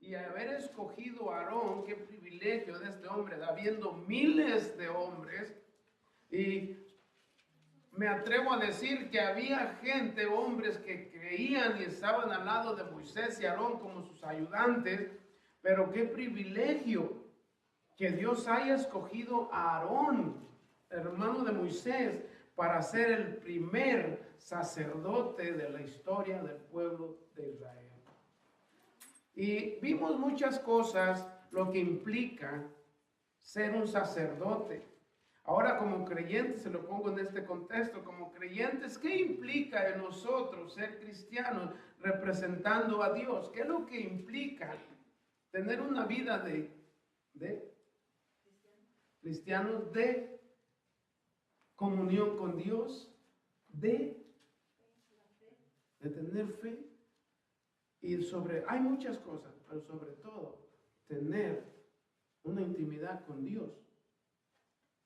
y haber escogido a Aarón, qué privilegio de este hombre, habiendo miles de hombres. Y me atrevo a decir que había gente, hombres que creían y estaban al lado de Moisés y Aarón como sus ayudantes, pero qué privilegio que Dios haya escogido a Aarón, hermano de Moisés, para ser el primer sacerdote de la historia del pueblo de Israel. Y vimos muchas cosas, lo que implica ser un sacerdote. Ahora, como creyentes, se lo pongo en este contexto, como creyentes, ¿qué implica en nosotros ser cristianos representando a Dios? ¿Qué es lo que implica tener una vida de cristianos, de comunión con Dios, de tener fe? Y hay muchas cosas, pero sobre todo, tener una intimidad con Dios,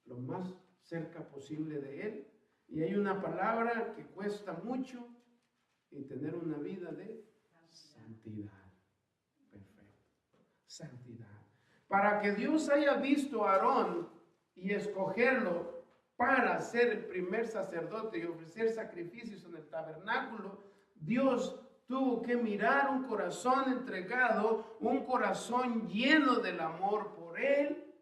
lo más cerca posible de Él. Y hay una palabra que cuesta mucho, y tener una vida de santidad. Perfecto. Santidad. Para que Dios haya visto a Aarón y escogerlo para ser el primer sacerdote y ofrecer sacrificios en el tabernáculo, Dios tuvo que mirar un corazón entregado, un corazón lleno del amor por Él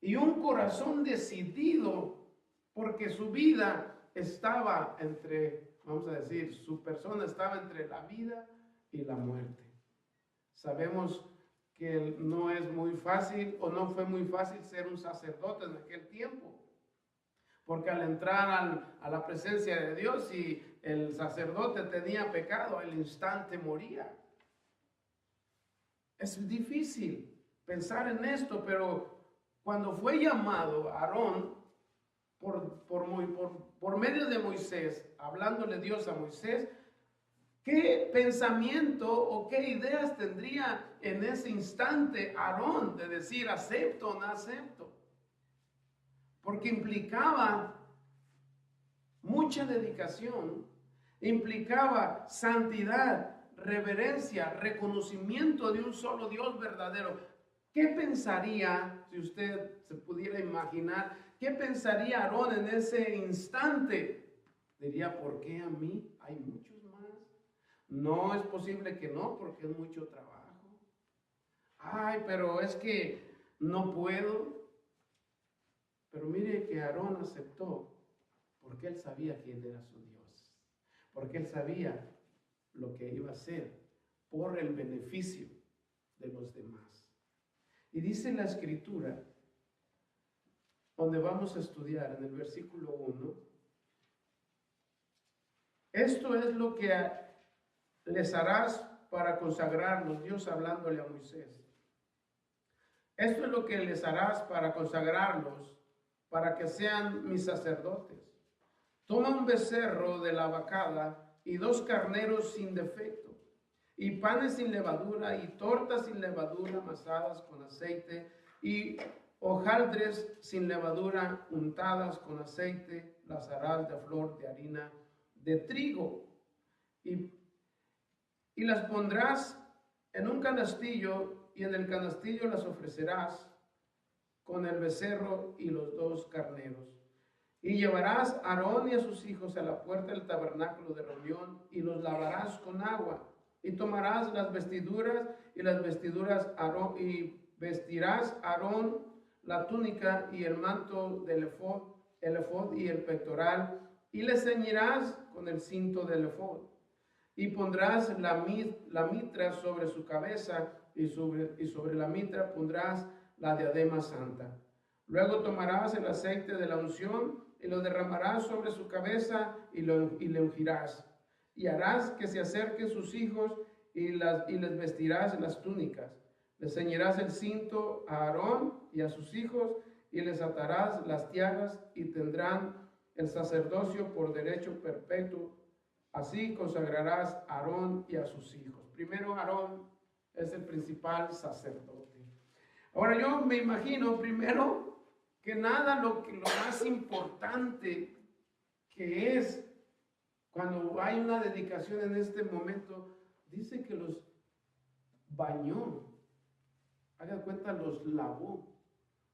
y un corazón decidido, porque su vida estaba entre, vamos a decir, su persona estaba entre la vida y la muerte. Sabemos que no es muy fácil o no fue muy fácil ser un sacerdote en aquel tiempo, porque al entrar a la presencia de Dios, si el sacerdote tenía pecado, al instante moría. Es difícil pensar en esto, pero cuando fue llamado Aarón por medio de Moisés, hablándole Dios a Moisés, ¿qué pensamiento o qué ideas tendría en ese instante Aarón de decir acepto o no acepto? Porque implicaba mucha dedicación, implicaba santidad, reverencia, reconocimiento de un solo Dios verdadero. ¿Qué pensaría, si usted se pudiera imaginar, qué pensaría Aarón en ese instante? Diría, ¿por qué a mí? Hay muchos más. No es posible que no, porque es mucho trabajo. Ay, pero es que no puedo. Pero mire que Aarón aceptó, porque él sabía quién era su Dios, porque él sabía lo que iba a hacer por el beneficio de los demás. Y dice la Escritura, donde vamos a estudiar en el versículo 1, esto es lo que les harás para consagrarlos, Dios hablándole a Moisés. Esto es lo que les harás para consagrarlos, para que sean mis sacerdotes. Toma un becerro de la vacada y 2 carneros sin defecto, y panes sin levadura, y tortas sin levadura amasadas con aceite, y hojaldres sin levadura untadas con aceite, las harás de flor de harina de trigo. Y las pondrás en un canastillo, y en el canastillo las ofrecerás con el becerro y los 2 carneros. Y llevarás a Aarón y a sus hijos a la puerta del tabernáculo de reunión, y los lavarás con agua. Y tomarás las vestiduras, y las vestiduras Aarón, y vestirás a Aarón la túnica y el manto del efod y el pectoral, y le ceñirás con el cinto del efod. Y pondrás la mitra sobre su cabeza, y sobre la mitra pondrás la diadema santa. Luego tomarás el aceite de la unción y lo derramarás sobre su cabeza y le ungirás. Y harás que se acerquen sus hijos y les vestirás las túnicas. Les ceñirás el cinto a Aarón y a sus hijos y les atarás las tiaras y tendrán el sacerdocio por derecho perpetuo. Así consagrarás a Aarón y a sus hijos. Primero, Aarón es el principal sacerdote. Ahora yo me imagino primero que nada lo más importante que es cuando hay una dedicación en este momento, dice que los bañó. haga de cuenta, los lavó,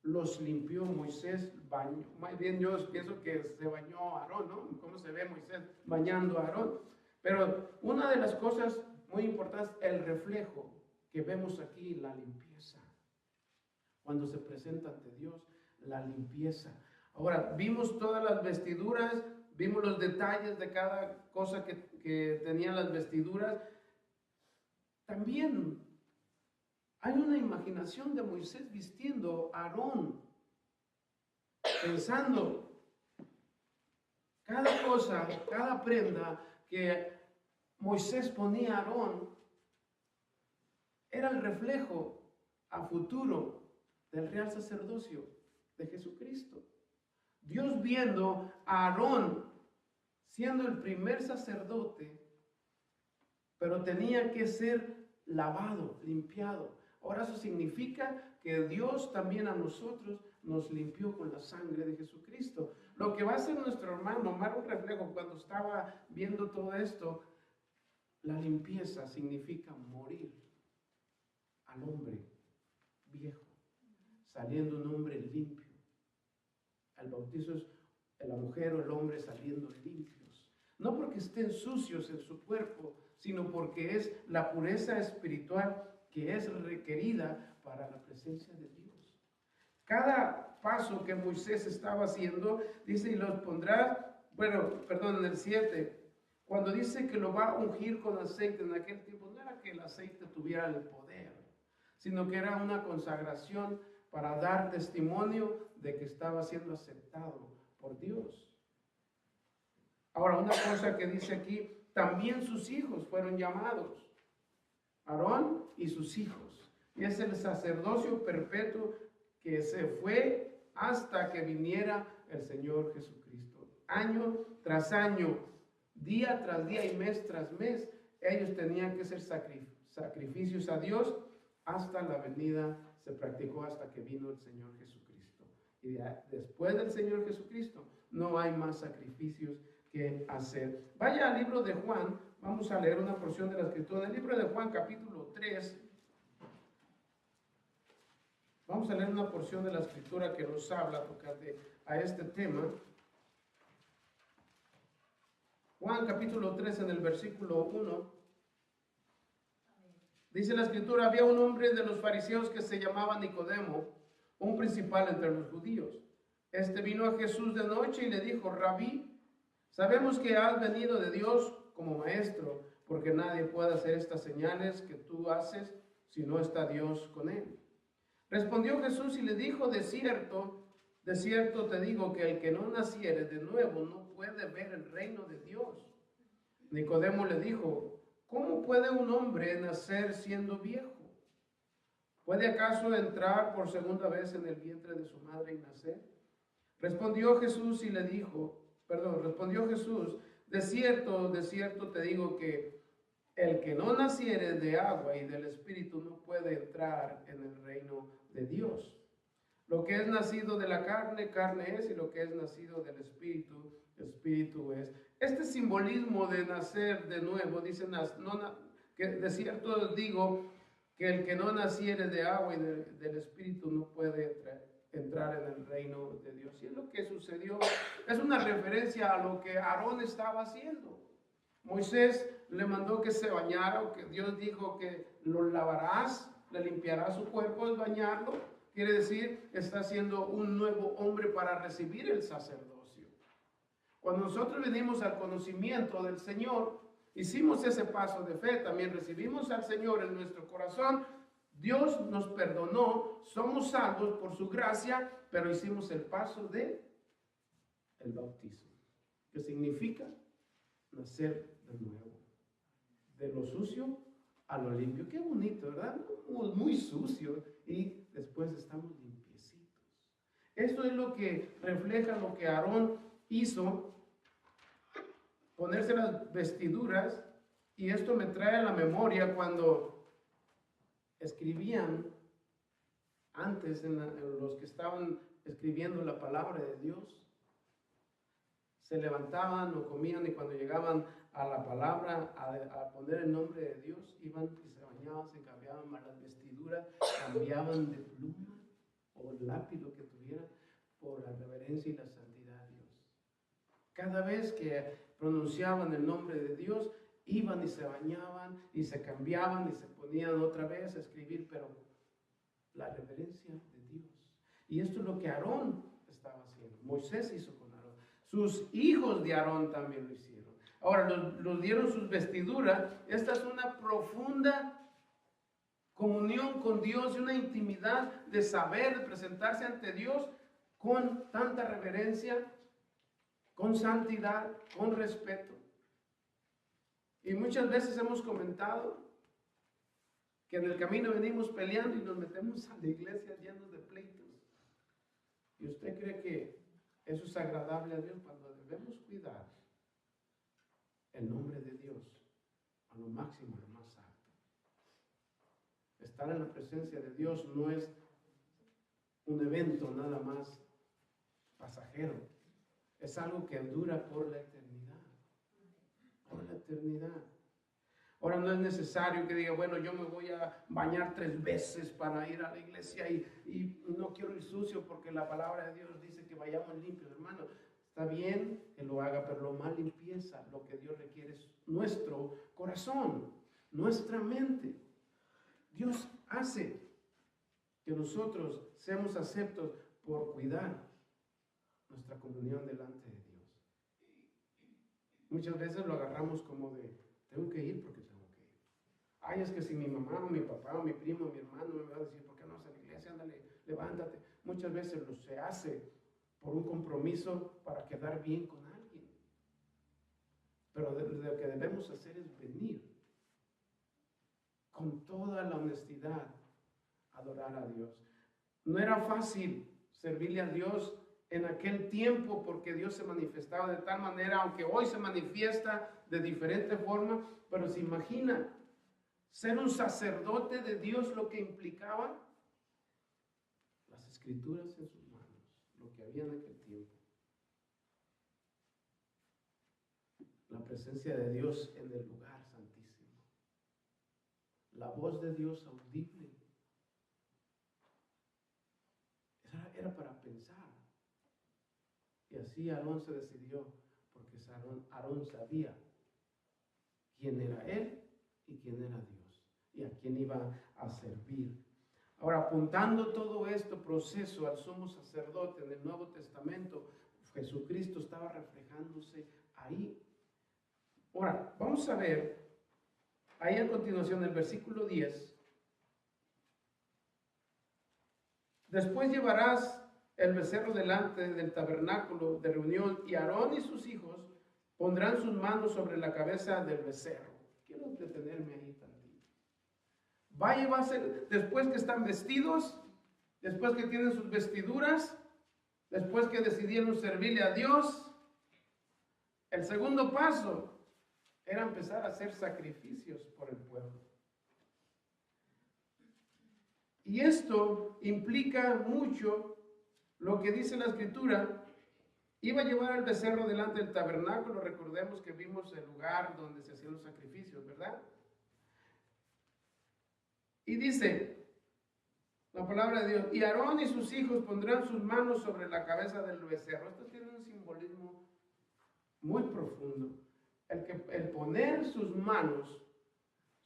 los limpió. Moisés bañó, más bien yo pienso que se bañó a Aarón, ¿no? ¿Cómo se ve Moisés bañando a Aarón? Pero una de las cosas muy importantes, el reflejo que vemos aquí, la limpieza. Cuando se presenta ante Dios, la limpieza. Ahora, vimos todas las vestiduras, vimos los detalles de cada cosa que tenían las vestiduras. También hay una imaginación de Moisés vistiendo a Aarón, pensando cada cosa, cada prenda que Moisés ponía a Aarón, era el reflejo a futuro del real sacerdocio de Jesucristo. Dios viendo a Aarón siendo el primer sacerdote, pero tenía que ser lavado, limpiado. Ahora eso significa que Dios también a nosotros nos limpió con la sangre de Jesucristo. Lo que va a hacer nuestro hermano, más un reflejo, cuando estaba viendo todo esto, la limpieza significa morir al hombre viejo, saliendo un hombre limpio. El bautizo es la mujer o el hombre saliendo limpios. No porque estén sucios en su cuerpo, sino porque es la pureza espiritual que es requerida para la presencia de Dios. Cada paso que Moisés estaba haciendo, dice, y los pondrá, en el 7, cuando dice que lo va a ungir con aceite, en aquel tiempo no era que el aceite tuviera el poder, sino que era una consagración para dar testimonio de que estaba siendo aceptado por Dios. Ahora, una cosa que dice aquí, también sus hijos fueron llamados, Aarón y sus hijos. Y es el sacerdocio perpetuo que se fue hasta que viniera el Señor Jesucristo. Año tras año, día tras día y mes tras mes, ellos tenían que hacer sacrificios a Dios hasta la venida, se practicó hasta que vino el Señor Jesucristo. Y después del Señor Jesucristo no hay más sacrificios que hacer. Vaya al libro de Juan, vamos a leer una porción de la Escritura. En el libro de Juan, capítulo 3, vamos a leer una porción de la Escritura que nos habla tocante a este tema. Juan, capítulo 3, en el versículo 1. Dice la Escritura, había un hombre de los fariseos que se llamaba Nicodemo, un principal entre los judíos. Este vino a Jesús de noche y le dijo, Rabí, sabemos que has venido de Dios como maestro, porque nadie puede hacer estas señales que tú haces si no está Dios con él. Respondió Jesús y le dijo, de cierto te digo que el que no naciere de nuevo no puede ver el reino de Dios. Nicodemo le dijo, ¿cómo puede un hombre nacer siendo viejo? ¿Puede acaso entrar por segunda vez en el vientre de su madre y nacer? Respondió Jesús, de cierto te digo que el que no naciere de agua y del Espíritu no puede entrar en el reino de Dios. Lo que es nacido de la carne, carne es, y lo que es nacido del Espíritu, Espíritu es. Este simbolismo de nacer de nuevo, dice, que de cierto digo que el que no naciere de agua y del Espíritu no puede entrar en el reino de Dios. Y es lo que sucedió, es una referencia a lo que Aarón estaba haciendo. Moisés le mandó que se bañara, o que Dios dijo que lo lavarás, le limpiarás su cuerpo al bañarlo. Quiere decir, está siendo un nuevo hombre para recibir el sacerdocio. Cuando nosotros venimos al conocimiento del Señor, hicimos ese paso de fe, también recibimos al Señor en nuestro corazón. Dios nos perdonó, somos salvos por su gracia, pero hicimos el paso de el bautismo, que significa nacer de nuevo, de lo sucio a lo limpio. Qué bonito, ¿verdad? Muy sucio y después estamos limpiecitos. Esto es lo que refleja lo que Aarón hizo, ponerse las vestiduras, y esto me trae a la memoria cuando escribían antes, en los que estaban escribiendo la palabra de Dios, se levantaban o comían y cuando llegaban a la palabra, a poner el nombre de Dios, iban y se bañaban, se cambiaban las vestiduras, cambiaban de pluma o lápiz, lo que tuvieran, por la reverencia y la santidad a Dios. Cada vez que pronunciaban el nombre de Dios, iban y se bañaban y se cambiaban y se ponían otra vez a escribir, pero la reverencia de Dios. Y esto es lo que Aarón estaba haciendo. Moisés hizo con Aarón. Sus hijos de Aarón también lo hicieron. Ahora, los dieron sus vestiduras. Esta es una profunda comunión con Dios y una intimidad de saber, de presentarse ante Dios con tanta reverencia, con santidad, con respeto. Y muchas veces hemos comentado que en el camino venimos peleando y nos metemos a la iglesia llenos de pleitos. ¿Y usted cree que eso es agradable a Dios? Cuando debemos cuidar el nombre de Dios a lo máximo, a lo más alto. Estar en la presencia de Dios no es un evento nada más pasajero. Es algo que dura por la eternidad. Por la eternidad. Ahora no es necesario que diga, bueno, yo me voy a bañar 3 veces para ir a la iglesia y no quiero ir sucio porque la palabra de Dios dice que vayamos limpios, hermano. Está bien que lo haga, pero lo más limpieza, lo que Dios requiere es nuestro corazón, nuestra mente. Dios hace que nosotros seamos aceptos por cuidar nuestra comunión delante de Dios. Muchas veces lo agarramos como de, tengo que ir porque tengo que ir. Ay, es que si mi mamá o mi papá o mi primo o mi hermano me va a decir, ¿por qué no vas a la iglesia? Ándale, levántate. Muchas veces se hace por un compromiso para quedar bien con alguien. Pero lo que debemos hacer es venir con toda la honestidad a adorar a Dios. No era fácil servirle a Dios en aquel tiempo porque Dios se manifestaba de tal manera, aunque hoy se manifiesta de diferente forma, pero se imagina ser un sacerdote de Dios lo que implicaba las escrituras en sus manos, lo que había en aquel tiempo. La presencia de Dios en el lugar santísimo. La voz de Dios audible. Era para pensar. Y así Aarón se decidió, porque Aarón sabía quién era él y quién era Dios, y a quién iba a servir. Ahora, apuntando todo este proceso al sumo sacerdote en el Nuevo Testamento, Jesucristo estaba reflejándose ahí. Ahora, vamos a ver, ahí a continuación, el versículo 10. Después llevarás el becerro delante del tabernáculo de reunión y Aarón y sus hijos pondrán sus manos sobre la cabeza del becerro. Quiero detenerme ahí tantito. Va a llevarse, después que están vestidos, después que tienen sus vestiduras, después que decidieron servirle a Dios, el segundo paso era empezar a hacer sacrificios por el pueblo. Y esto implica mucho lo que dice la Escritura. Iba a llevar al becerro delante del tabernáculo. Recordemos que vimos el lugar donde se hacían los sacrificios, ¿verdad? Y dice la palabra de Dios, y Aarón y sus hijos pondrán sus manos sobre la cabeza del becerro. Esto tiene un simbolismo muy profundo. El poner sus manos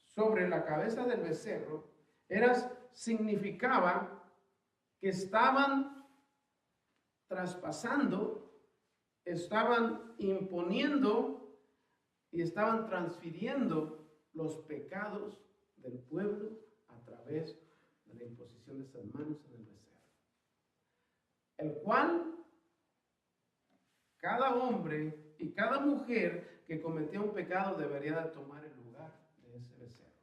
sobre la cabeza del becerro significaba que estaban traspasando, estaban imponiendo y estaban transfiriendo los pecados del pueblo a través de la imposición de esas manos en el becerro, el cual cada hombre y cada mujer que cometía un pecado debería de tomar el lugar de ese becerro.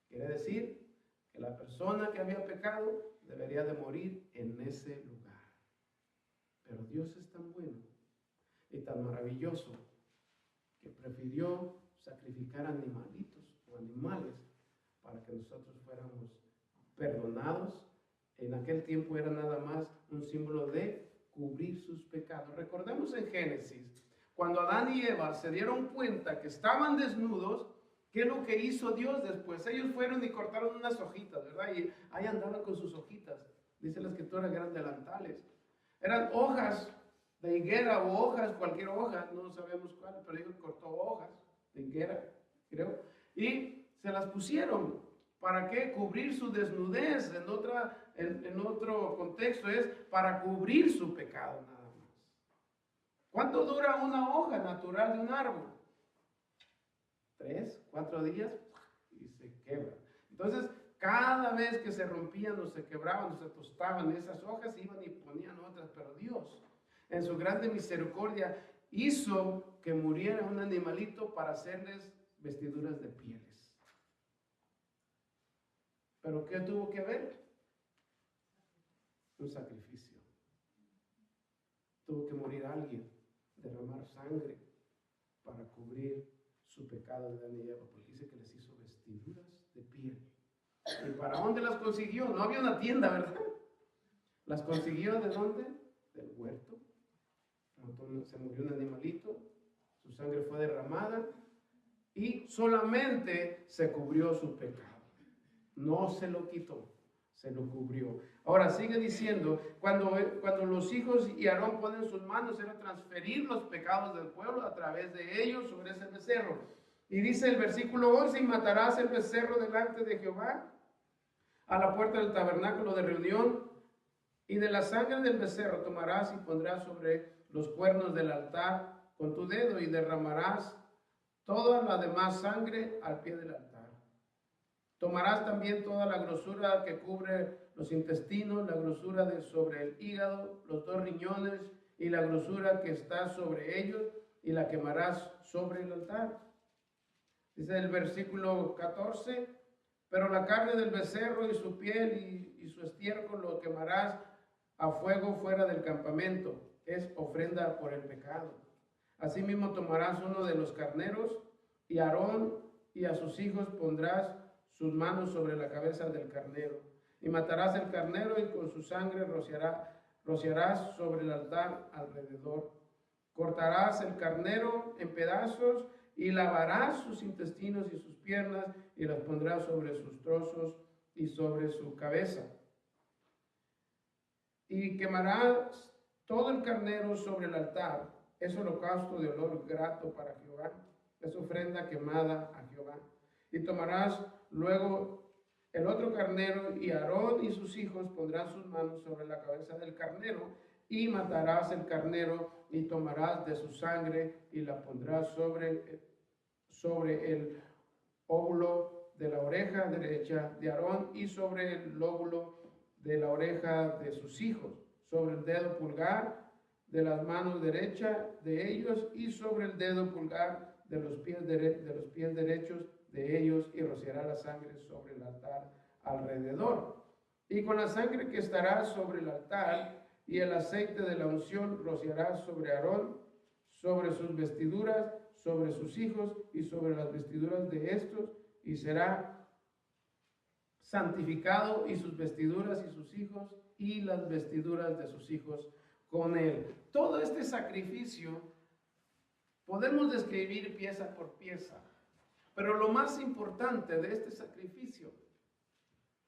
Quiere decir que la persona que había pecado debería de morir en ese lugar. Pero Dios es tan bueno y tan maravilloso que prefirió sacrificar animalitos o animales para que nosotros fuéramos perdonados. En aquel tiempo era nada más un símbolo de cubrir sus pecados. Recordemos en Génesis, cuando Adán y Eva se dieron cuenta que estaban desnudos, ¿qué es lo que hizo Dios después? Ellos fueron y cortaron unas hojitas, ¿verdad? Y ahí andaban con sus hojitas. Dice la escritura que eran delantales. Eran hojas de higuera o hojas, cualquier hoja, no sabemos cuál, pero ellos cortó hojas de higuera, creo. Y se las pusieron. ¿Para qué? Cubrir su desnudez. En otro contexto es para cubrir su pecado nada más. ¿Cuánto dura una hoja natural de un árbol? 3, 4 días y se quebra. Entonces, cada vez que se rompían o se quebraban o se tostaban esas hojas, iban y ponían otras. Pero Dios, en su grande misericordia, hizo que muriera un animalito para hacerles vestiduras de pieles. ¿Pero qué tuvo que haber? Un sacrificio. Tuvo que morir alguien, derramar sangre para cubrir su pecado de Adán y Eva, porque dice que les hizo vestiduras de piel. ¿Y para dónde las consiguió? No había una tienda, ¿verdad? ¿Las consiguió de dónde? Del huerto. Se murió un animalito, su sangre fue derramada y solamente se cubrió su pecado. No se lo quitó, se lo cubrió. Ahora sigue diciendo, cuando los hijos y Aarón ponen sus manos, era transferir los pecados del pueblo a través de ellos sobre ese becerro. Y dice el versículo 11, y matarás el becerro delante de Jehová a la puerta del tabernáculo de reunión, y de la sangre del becerro tomarás y pondrás sobre los cuernos del altar con tu dedo, y derramarás toda la demás sangre al pie del altar. Tomarás también toda la grosura que cubre los intestinos, la grosura de sobre el hígado, los 2 riñones y la grosura que está sobre ellos, y la quemarás sobre el altar. Dice el versículo 14, pero la carne del becerro y su piel y su estiércol lo quemarás a fuego fuera del campamento, es ofrenda por el pecado. Asimismo tomarás uno de los carneros, y Aarón y a sus hijos pondrás sus manos sobre la cabeza del carnero, y matarás el carnero, y con su sangre rociarás sobre el altar alrededor. Cortarás el carnero en pedazos, y lavarás sus intestinos y sus piernas, y las pondrás sobre sus trozos y sobre su cabeza. Y quemarás todo el carnero sobre el altar, es holocausto de olor grato para Jehová, es ofrenda quemada a Jehová. Y tomarás luego el otro carnero, y Aarón y sus hijos pondrán sus manos sobre la cabeza del carnero, y matarás el carnero, y tomarás de su sangre, y la pondrás sobre el óvulo de la oreja derecha de Aarón, y sobre el lóbulo de la oreja de sus hijos, sobre el dedo pulgar de las manos derecha de ellos, y sobre el dedo pulgar de los pies derechos de ellos, y rociará la sangre sobre el altar alrededor. Y con la sangre que estará sobre el altar y el aceite de la unción rociará sobre Aarón, sobre sus vestiduras, sobre sus hijos y sobre las vestiduras de estos, y será santificado, y sus vestiduras y sus hijos y las vestiduras de sus hijos con él. Todo este sacrificio podemos describir pieza por pieza. Pero lo más importante de este sacrificio,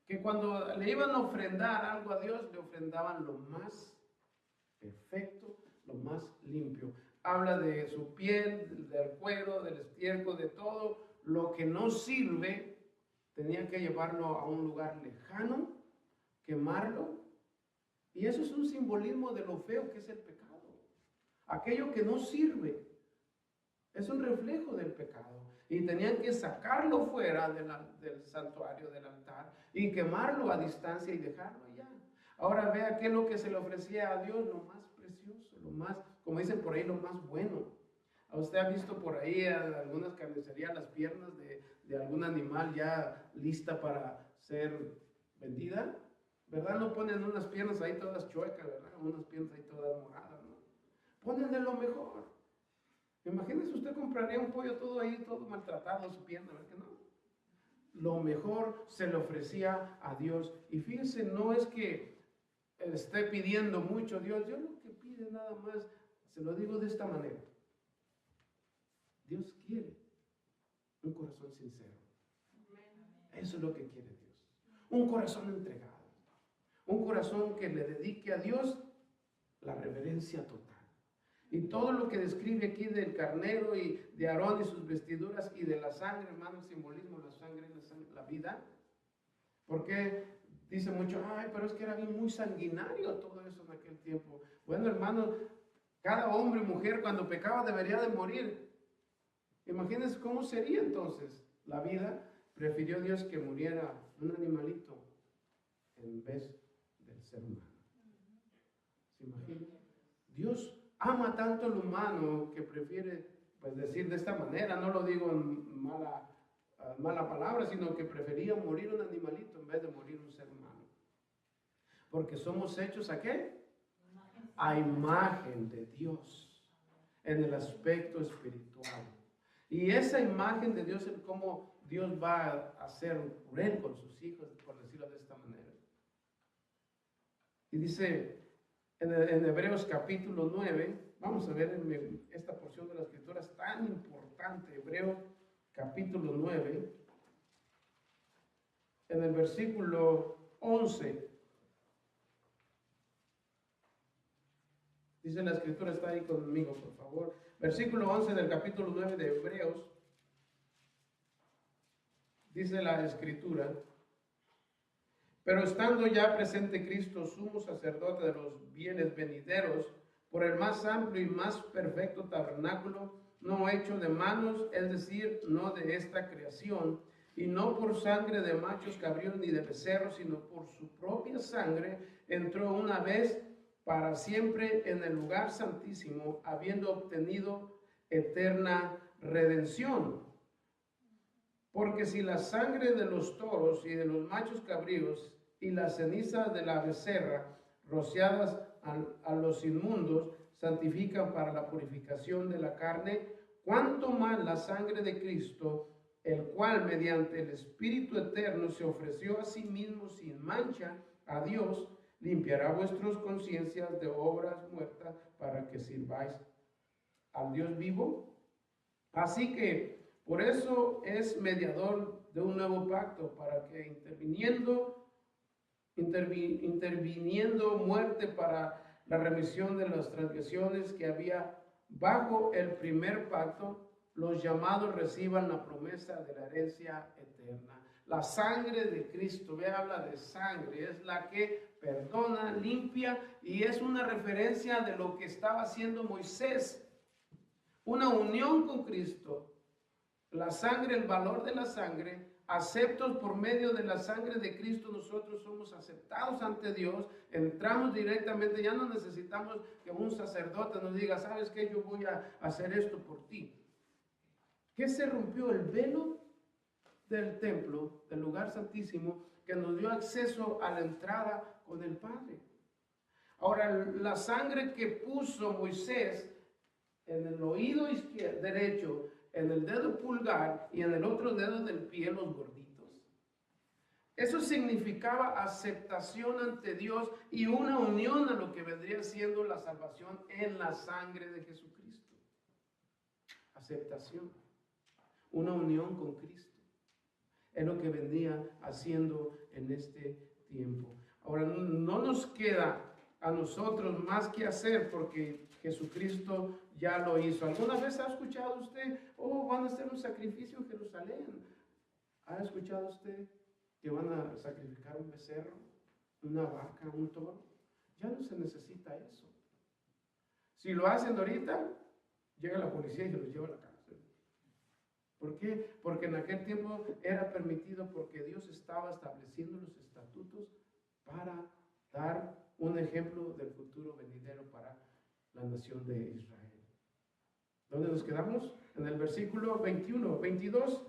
que cuando le iban a ofrendar algo a Dios, le ofrendaban lo más perfecto, lo más limpio. Habla de su piel, del cuero, del estiércol, de todo lo que no sirve, tenían que llevarlo a un lugar lejano, quemarlo. Y eso es un simbolismo de lo feo que es el pecado. Aquello que no sirve es un reflejo del pecado. Y tenían que sacarlo fuera del santuario, del altar, y quemarlo a distancia y dejarlo allá. Ahora vea qué es lo que se le ofrecía a Dios, lo más precioso, lo más, como dicen por ahí, lo más bueno. ¿A usted ha visto por ahí en algunas carnicerías las piernas de algún animal ya lista para ser vendida? ¿Verdad? No ponen unas piernas ahí todas chuecas, ¿verdad? Unas piernas ahí todas mojadas, ¿no? Ponen de lo mejor. Imagínese, usted compraría un pollo todo ahí, todo maltratado, su pierna, ¿verdad que no? Lo mejor se le ofrecía a Dios. Y fíjense, no es que esté pidiendo mucho a Dios. Dios lo que pide nada más, se lo digo de esta manera. Dios quiere un corazón sincero. Eso es lo que quiere Dios. Un corazón entregado. Un corazón que le dedique a Dios la reverencia total. Y todo lo que describe aquí del carnero y de Aarón y sus vestiduras y de la sangre, hermano, el simbolismo, la sangre, la vida. Porque dice mucho, ay, pero es que era bien muy sanguinario todo eso en aquel tiempo. Bueno, hermano, cada hombre y mujer cuando pecaba debería de morir. Imagínense cómo sería entonces la vida. Prefirió Dios que muriera un animalito en vez del ser humano. ¿Se imagina? Dios ama tanto al humano que prefiere, pues, decir de esta manera, no lo digo en mala palabra, sino que prefería morir un animalito en vez de morir un ser humano. Porque somos hechos ¿a qué? A imagen de Dios, en el aspecto espiritual. Y esa imagen de Dios es como Dios va a hacer cruel con sus hijos, por decirlo de esta manera. Y dice en Hebreos capítulo 9, vamos a ver esta porción de la escritura es tan importante. Hebreos capítulo 9, en el versículo 11. Dice la escritura, está ahí conmigo, por favor. Versículo 11 del capítulo 9 de Hebreos. Dice la escritura: pero estando ya presente Cristo, sumo sacerdote de los bienes venideros, por el más amplio y más perfecto tabernáculo, no hecho de manos, es decir, no de esta creación, y no por sangre de machos cabríos ni de becerros, sino por su propia sangre, entró una vez para siempre en el lugar santísimo, habiendo obtenido eterna redención. Porque si la sangre de los toros y de los machos cabríos y la ceniza de la becerra, rociadas a los inmundos, santifican para la purificación de la carne, cuánto más la sangre de Cristo, el cual mediante el Espíritu eterno se ofreció a sí mismo sin mancha a Dios, limpiará vuestras conciencias de obras muertas para que sirváis al Dios vivo. Así que por eso es mediador de un nuevo pacto, para que interviniendo muerte para la remisión de las transgresiones que había bajo el primer pacto, los llamados reciban la promesa de la herencia eterna. La sangre de Cristo, habla de sangre, es la que perdona, limpia, y es una referencia de lo que estaba haciendo Moisés, una unión con Cristo. La sangre, el valor de la sangre, aceptos por medio de la sangre de Cristo, nosotros somos aceptados ante Dios, entramos directamente, ya no necesitamos que un sacerdote nos diga, ¿sabes qué? Yo voy a hacer esto por ti. ¿Qué se rompió? El velo del templo, del lugar santísimo, que nos dio acceso a la entrada con el Padre. Ahora, la sangre que puso Moisés en el oído derecho, en el dedo pulgar y en el otro dedo del pie, los gorditos. Eso significaba aceptación ante Dios y una unión a lo que vendría siendo la salvación en la sangre de Jesucristo. Aceptación, una unión con Cristo. Es lo que vendría haciendo en este tiempo. Ahora, no nos queda a nosotros más que hacer, porque Jesucristo ya lo hizo. ¿Alguna vez ha escuchado usted, van a hacer un sacrificio en Jerusalén? ¿Ha escuchado usted que van a sacrificar un becerro, una vaca, un toro? Ya no se necesita eso. Si lo hacen ahorita, llega la policía y se los lleva a la cárcel. ¿Por qué? Porque en aquel tiempo era permitido, porque Dios estaba estableciendo los estatutos para dar un ejemplo del futuro venidero para la nación de Israel. ¿Dónde nos quedamos? En el versículo 21, 22.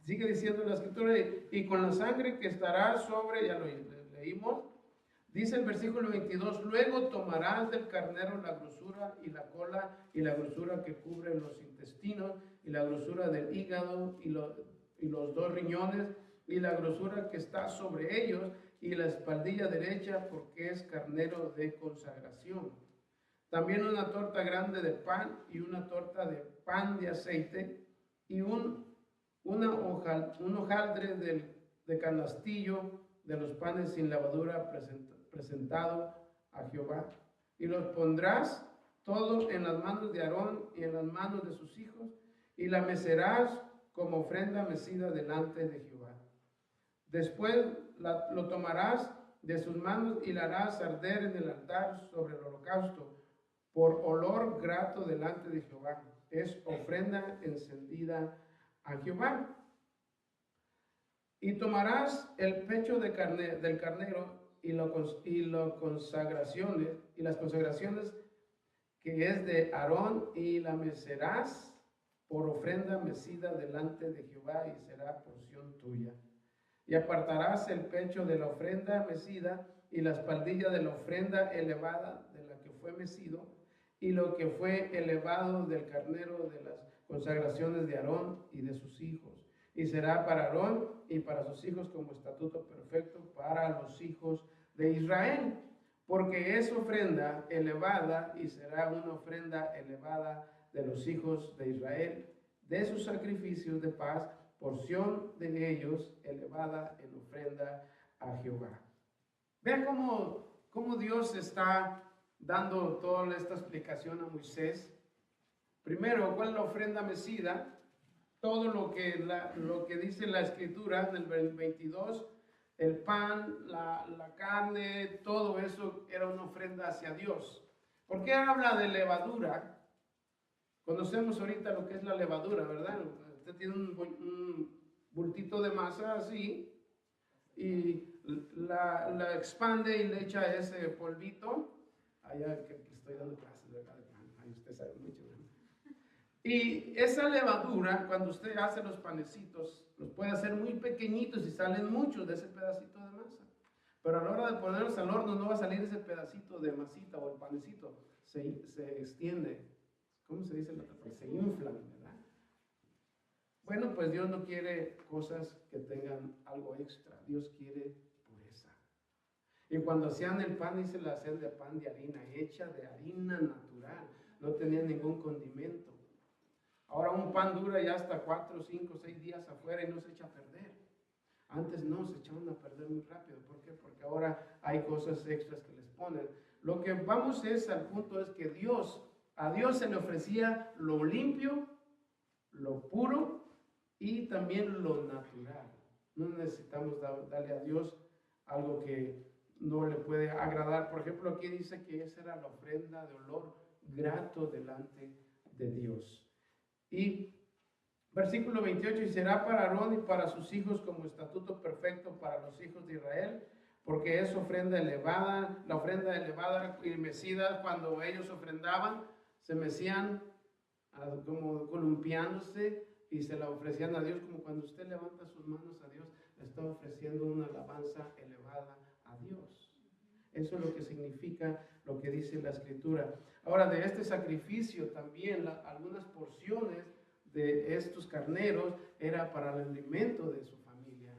Sigue diciendo la escritura, y con la sangre que estará sobre, ya lo leímos, dice el versículo 22, luego tomarás del carnero la grosura y la cola y la grosura que cubre los intestinos y la grosura del hígado y los dos riñones y la grosura que está sobre ellos y la espaldilla derecha, porque es carnero de consagración. también una torta grande de pan y una torta de pan de aceite y un hojaldre de canastillo de los panes sin levadura presentado a Jehová. Y los pondrás todo en las manos de Aarón y en las manos de sus hijos, y la mecerás como ofrenda mecida delante de Jehová. Después lo tomarás de sus manos y la harás arder en el altar sobre el holocausto, por olor grato delante de Jehová. Es ofrenda encendida a Jehová. Y tomarás el pecho del carnero y las consagraciones que es de Aarón, y la mecerás por ofrenda mecida delante de Jehová, y será porción tuya. Y apartarás el pecho de la ofrenda mecida y la espaldilla de la ofrenda elevada de la que fue mecido, y lo que fue elevado del carnero de las consagraciones de Aarón y de sus hijos. Y será para Aarón y para sus hijos como estatuto perfecto para los hijos de Israel, porque es ofrenda elevada, y será una ofrenda elevada de los hijos de Israel, de sus sacrificios de paz, porción de ellos elevada en ofrenda a Jehová. Vean cómo Dios está dando toda esta explicación a Moisés. Primero, ¿cuál es la ofrenda mecida? Todo lo que dice la escritura en el 22, el pan, la carne, todo eso era una ofrenda hacia Dios. ¿Por qué habla de levadura? Conocemos ahorita lo que es la levadura, ¿verdad? Usted tiene un bultito de masa así y la expande y le echa ese polvito. Allá que estoy dando clases, ¿verdad? Ahí usted sabe mucho, ¿verdad? Y esa levadura, cuando usted hace los panecitos, los puede hacer muy pequeñitos y salen muchos de ese pedacito de masa. Pero a la hora de ponerlos al horno no va a salir ese pedacito de masita o el panecito. Se extiende. ¿Cómo se dice? Se inflan, ¿verdad? Bueno, pues Dios no quiere cosas que tengan algo extra. Dios quiere pureza. Y cuando hacían el pan, y se lo hacían de pan de harina, hecha de harina natural. No tenía ningún condimento. Ahora un pan dura ya hasta 4, 5, 6 días afuera y no se echa a perder. Antes no, se echaban a perder muy rápido. ¿Por qué? Porque ahora hay cosas extras que les ponen. Lo que vamos al punto es que a Dios se le ofrecía lo limpio, lo puro y también lo natural. No necesitamos darle a Dios algo que no le puede agradar. Por ejemplo, aquí dice que esa era la ofrenda de olor grato delante de Dios. Y versículo 28, y será para Aarón y para sus hijos como estatuto perfecto para los hijos de Israel, porque es ofrenda elevada. La ofrenda elevada y mecida, cuando ellos ofrendaban, se mecían como columpiándose y se la ofrecían a Dios, como cuando usted levanta sus manos a Dios, le está ofreciendo una alabanza elevada a Dios. Eso es lo que significa lo que dice la Escritura. Ahora, de este sacrificio también, algunas porciones de estos carneros era para el alimento de su familia.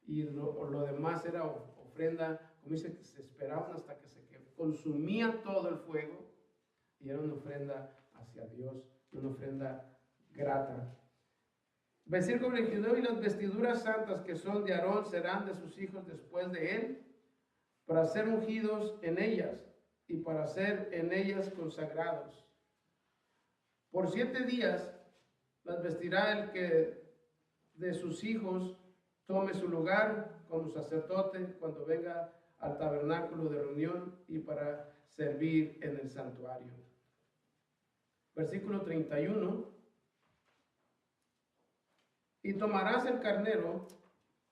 Y lo demás era ofrenda, como dice, que se esperaban hasta que se consumía todo el fuego. Y era una ofrenda hacia Dios, una ofrenda grata. Versículo 29, y las vestiduras santas que son de Aarón serán de sus hijos después de él, para ser ungidos en ellas y para ser en ellas consagrados. Por 7 días las vestirá el que de sus hijos tome su lugar como sacerdote cuando venga al tabernáculo de reunión y para servir en el santuario. Versículo 31. Y tomarás el carnero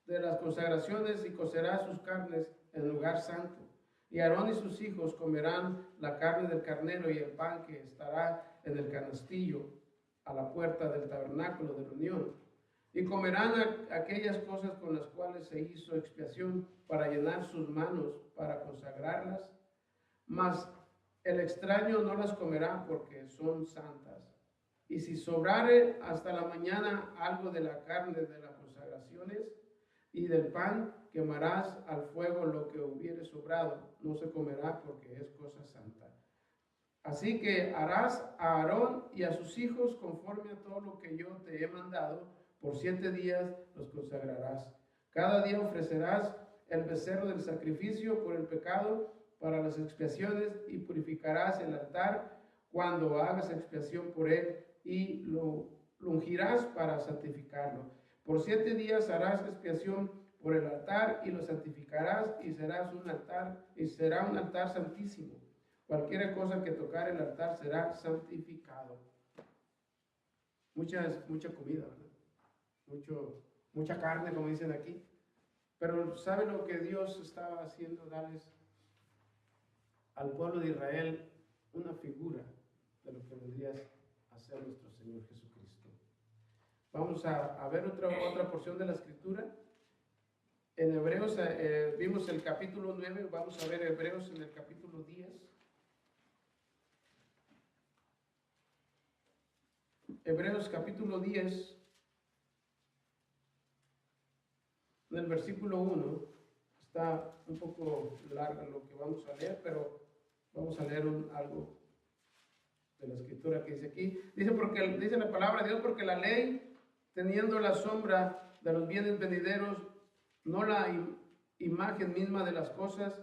de las consagraciones y cocerás sus carnes en el lugar santo. Y Aarón y sus hijos comerán la carne del carnero y el pan que estará en el canastillo a la puerta del tabernáculo de reunión. Y comerán aquellas cosas con las cuales se hizo expiación para llenar sus manos, para consagrarlas. Mas el extraño no las comerá porque son santas. Y si sobrare hasta la mañana algo de la carne de las consagraciones y del pan, quemarás al fuego lo que hubiere sobrado, no se comerá porque es cosa santa. Así que harás a Aarón y a sus hijos conforme a todo lo que yo te he mandado. Por 7 días los consagrarás. Cada día ofrecerás el becerro del sacrificio por el pecado para las expiaciones y purificarás el altar cuando hagas expiación por él y lo ungirás para santificarlo. Por 7 días harás expiación por el altar y lo santificarás y será un altar santísimo. Cualquier cosa que tocar el altar será santificado. Mucha comida, ¿verdad? Mucha carne, como dicen aquí. Pero ¿sabe lo que Dios estaba haciendo? Darles al pueblo de Israel una figura de lo que vendría a ser nuestro Señor Jesucristo. Vamos a ver otra porción de la Escritura. En Hebreos vimos el capítulo 9, vamos a ver Hebreos en el capítulo 10. Hebreos capítulo 10, en el versículo 1, está un poco largo lo que vamos a leer, pero vamos a leer algo de la escritura que dice aquí. Dice la palabra de Dios, porque la ley, teniendo la sombra de los bienes venideros, no la imagen misma de las cosas,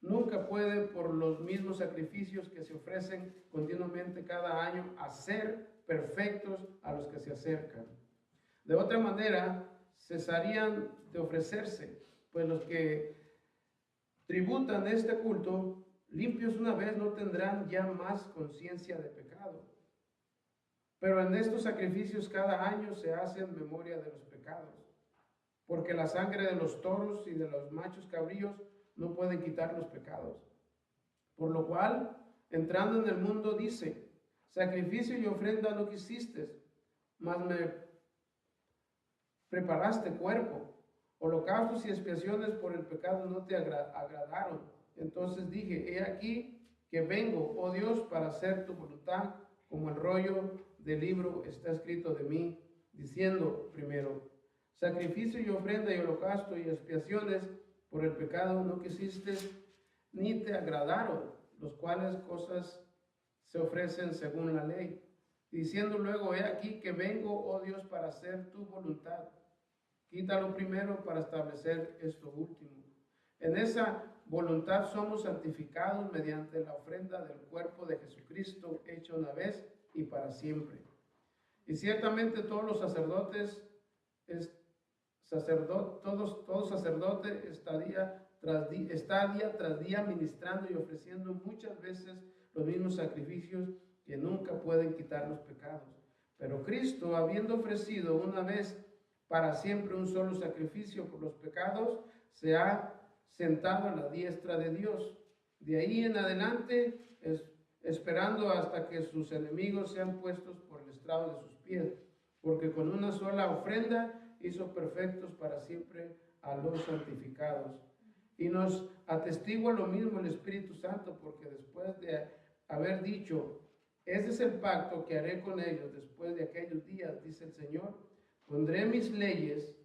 nunca puede por los mismos sacrificios que se ofrecen continuamente cada año hacer perfectos a los que se acercan. De otra manera, cesarían de ofrecerse, pues los que tributan este culto, limpios una vez, no tendrán ya más conciencia de pecado. Pero en estos sacrificios cada año se hace en memoria de los pecados, porque la sangre de los toros y de los machos cabríos no pueden quitar los pecados. Por lo cual, entrando en el mundo, dice: sacrificio y ofrenda no quisiste, mas me preparaste cuerpo. Holocaustos y expiaciones por el pecado no te agradaron. Entonces dije: he aquí que vengo, oh Dios, para hacer tu voluntad, como el rollo del libro está escrito de mí, diciendo primero: sacrificio y ofrenda y holocausto y expiaciones por el pecado no quisiste, ni te agradaron, los cuales cosas se ofrecen según la ley. Diciendo luego: he aquí que vengo, oh Dios, para hacer tu voluntad. Quítalo primero para establecer esto último. En esa voluntad somos santificados mediante la ofrenda del cuerpo de Jesucristo, hecha una vez y para siempre. Y ciertamente todos los sacerdotes, todo sacerdote está día tras día ministrando y ofreciendo muchas veces los mismos sacrificios que nunca pueden quitar los pecados. Pero Cristo, habiendo ofrecido una vez para siempre un solo sacrificio por los pecados, se ha sentado a la diestra de Dios. De ahí en adelante, esperando hasta que sus enemigos sean puestos por el estrado de sus pies, porque con una sola ofrenda hizo perfectos para siempre a los santificados. Y nos atestigua lo mismo el Espíritu Santo, porque después de haber dicho: este es el pacto que haré con ellos después de aquellos días, dice el Señor, pondré mis leyes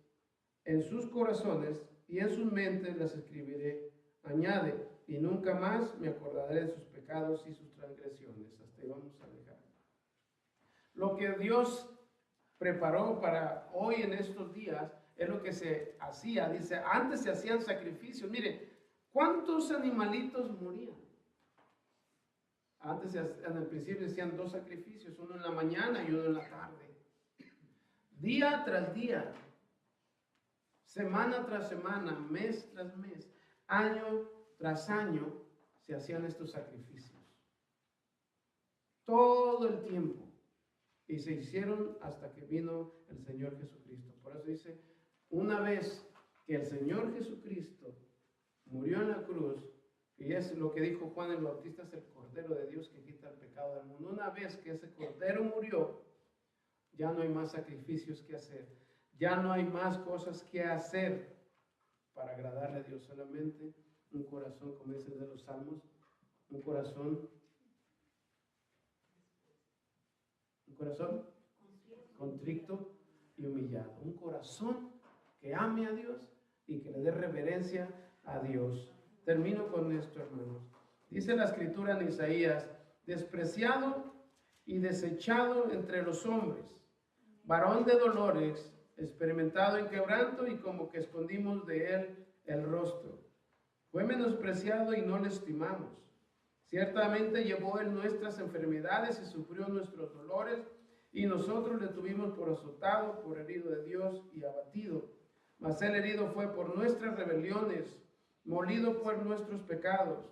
en sus corazones y en sus mentes las escribiré. Añade: y nunca más me acordaré de sus pecados y sus transgresiones. Hasta ahí vamos a dejar. Lo que Dios preparó para hoy en estos días es lo que se hacía. Dice, antes se hacían sacrificios. Mire, ¿cuántos animalitos morían? Antes, en el principio, hacían 2 sacrificios, uno en la mañana y uno en la tarde. Día tras día, semana tras semana, mes tras mes, año tras año, se hacían estos sacrificios. Todo el tiempo. Y se hicieron hasta que vino el Señor Jesucristo. Por eso dice, una vez que el Señor Jesucristo murió en la cruz, y es lo que dijo Juan el Bautista, es el Cordero de Dios que quita el pecado del mundo. Una vez que ese Cordero murió, ya no hay más sacrificios que hacer. Ya no hay más cosas que hacer para agradarle a Dios. Solamente un corazón, como dicen de los Salmos, un corazón contrito y humillado. Un corazón que ame a Dios y que le dé reverencia a Dios. Termino con esto, hermanos. Dice la Escritura en Isaías despreciado y desechado entre los hombres, varón de dolores, experimentado en quebranto y como que escondimos de él el rostro. Fue menospreciado y no le estimamos. Ciertamente llevó él nuestras enfermedades y sufrió nuestros dolores, y nosotros le tuvimos por azotado, por herido de Dios y abatido. Mas él herido fue por nuestras rebeliones, molido por nuestros pecados.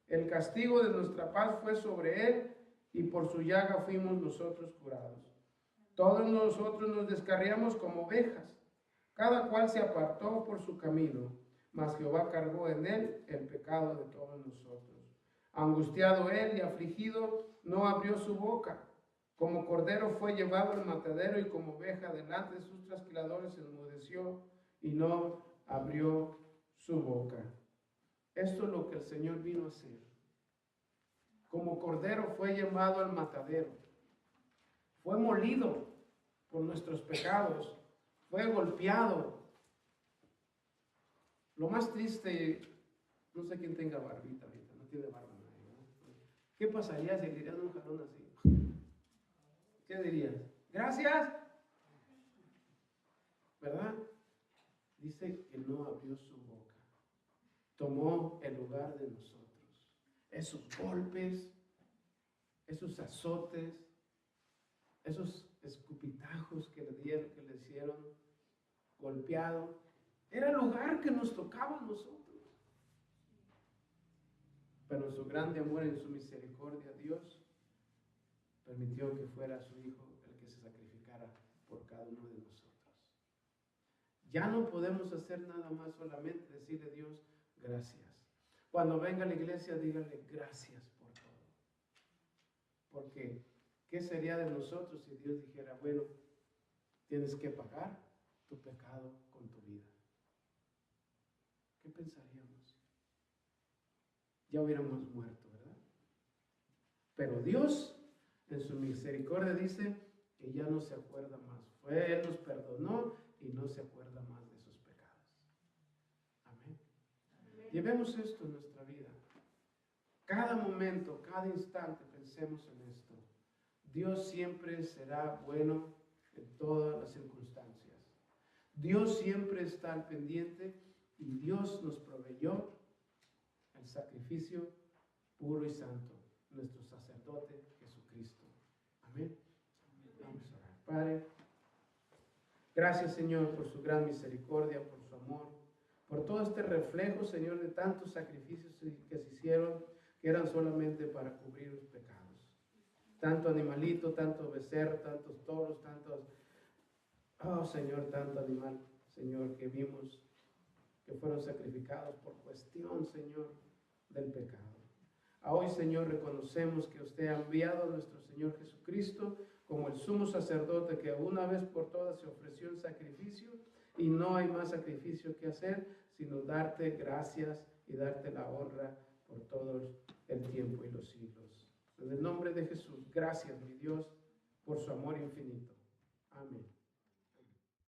El castigo de nuestra paz fue sobre él, y por su llaga fuimos nosotros curados. Todos nosotros nos descarriamos como ovejas, cada cual se apartó por su camino, mas Jehová cargó en él el pecado de todos nosotros. Angustiado él y afligido, no abrió su boca. Como cordero fue llevado al matadero, y como oveja delante de sus trasquiladores enmudeció y no abrió su boca. Esto es lo que el Señor vino a hacer. Como cordero fue llevado al matadero. Fue molido por nuestros pecados. Fue golpeado. Lo más triste, no sé quién tenga barbita ahorita, no tiene barba nadie, ¿no? ¿Qué pasaría si le dieran un jalón así? ¿Qué dirías? Gracias. ¿Verdad? Dice que no abrió su boca. Tomó el lugar de nosotros. Esos golpes, esos azotes, esos escupitajos que le dieron, que le hicieron, golpeado, era el lugar que nos tocaba a nosotros. Pero en su grande amor y en su misericordia, Dios permitió que fuera su Hijo el que se sacrificara por cada uno de nosotros. Ya no podemos hacer nada más, solamente decirle a Dios gracias. Cuando venga a la iglesia, dígale gracias por todo. Porque, ¿qué sería de nosotros si Dios dijera, bueno, tienes que pagar tu pecado con tu vida? ¿Qué pensaríamos? Ya hubiéramos muerto, ¿verdad? Pero Dios, en su misericordia, dice que ya no se acuerda más. Él nos perdonó y no se acuerda más de sus pecados. Amén. Llevemos esto en nuestra vida. Cada momento, cada instante, pensemos en esto. Dios siempre será bueno en todas las circunstancias. Dios siempre está al pendiente y Dios nos proveyó el sacrificio puro y santo, nuestro sacerdote Jesucristo. Amén. Vamos a orar. Padre, gracias, Señor, por su gran misericordia, por su amor, por todo este reflejo, Señor, de tantos sacrificios que se hicieron, que eran solamente para cubrir los pecados. Tanto animalito, tanto becerro, tantos toros, Señor, tanto animal, Señor, que vimos que fueron sacrificados por cuestión, Señor, del pecado. A hoy, Señor, reconocemos que usted ha enviado a nuestro Señor Jesucristo como el sumo sacerdote que una vez por todas se ofreció en sacrificio, y no hay más sacrificio que hacer, sino darte gracias y darte la honra por todo el tiempo y los siglos. En el nombre de Jesús, gracias, mi Dios, por su amor infinito. Amén.